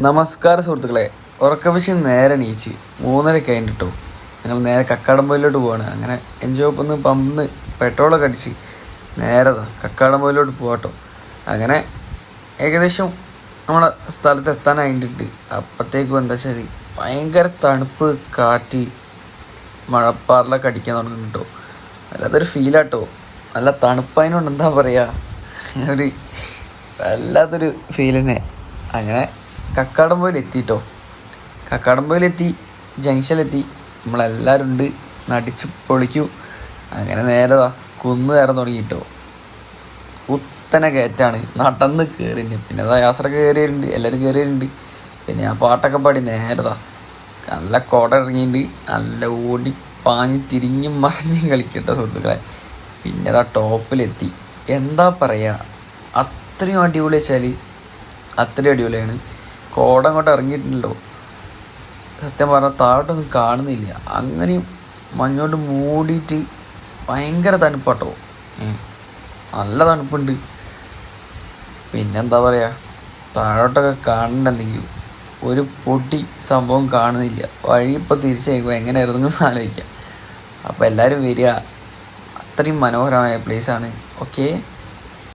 നമസ്കാരം സുഹൃത്തുക്കളെ. ഉറക്കപ്പിച്ച് നേരെ എണീച്ച് 3:30 കഴിഞ്ഞിട്ടോ ഞങ്ങൾ നേരെ കക്കാടംപൊയിലോട്ട് പോവാണ്. അങ്ങനെ എൻജോയ്ന്ന് പമ്പിന്ന് പെട്രോളൊക്കെ അടിച്ച് നേരെ കക്കാടംപൊയിലോട്ട് പോകട്ടോ. അങ്ങനെ ഏകദേശം നമ്മളെ സ്ഥലത്ത് എത്താനായിട്ടുണ്ട്. അപ്പോഴത്തേക്കും എന്താ വെച്ചാൽ ഭയങ്കര തണുപ്പ്, കാറ്റ്, മഴപ്പാറിലൊക്കെ അടിക്കാൻ തുടങ്ങുന്നുണ്ട് കേട്ടോ. വല്ലാത്തൊരു ഫീലാട്ടോ. നല്ല തണുപ്പതിനോണ്ട് എന്താ പറയുക, ഒരു വല്ലാത്തൊരു ഫീൽ തന്നെ. അങ്ങനെ കക്കാടംപൊയിലെത്തിട്ടോ. കക്കാടംപൊയിലെത്തി, ജംഗ്ഷനിലെത്തി. നമ്മളെല്ലാവരും ഉണ്ട്, നടിച്ച് പൊളിക്കൂ. അങ്ങനെ നേരെ കുന്ന് കയറാൻ തുടങ്ങിയിട്ടോ. കുത്തനെ കയറ്റാണ്, നടന്ന് കയറിണ്ട്. പിന്നെ യാസറൊക്കെ കയറിയിട്ടുണ്ട്, എല്ലാവരും കയറിയിട്ടുണ്ട്. പിന്നെ ആ പാട്ടൊക്കെ പാടി നേരെ നല്ല കോട ഇറങ്ങിയിട്ടുണ്ട്. നല്ല ഓടി പാഞ്ഞ് തിരിഞ്ഞും മറിഞ്ഞും കളിക്കട്ടോ സുഹൃത്തുക്കളെ. പിന്നെ ടോപ്പിലെത്തി. എന്താ പറയുക, അത്രയും അടിപൊളി വെച്ചാൽ അത്രയും അടിപൊളിയാണ്. കോട അങ്ങോട്ട് ഇറങ്ങിയിട്ടുണ്ടല്ലോ, സത്യം പറഞ്ഞാൽ താഴോട്ടൊന്നും കാണുന്നില്ല. അങ്ങനെയും മഞ്ഞോട്ട് മൂടിയിട്ട് ഭയങ്കര തണുപ്പാട്ടോ. നല്ല തണുപ്പുണ്ട്. പിന്നെന്താ പറയുക, താഴോട്ടൊക്കെ കാണണ്ടെന്തെങ്കിലും ഒരു പൊടി സംഭവം കാണുന്നില്ല. വഴി ഇപ്പോൾ തിരിച്ചു കഴിയുമ്പോൾ എങ്ങനെ ഇറങ്ങുമെന്ന് ആലോചിക്കാം. അപ്പോൾ എല്ലാവരും വരിക. അത്രയും മനോഹരമായ പ്ലേസാണ്. ഓക്കെ.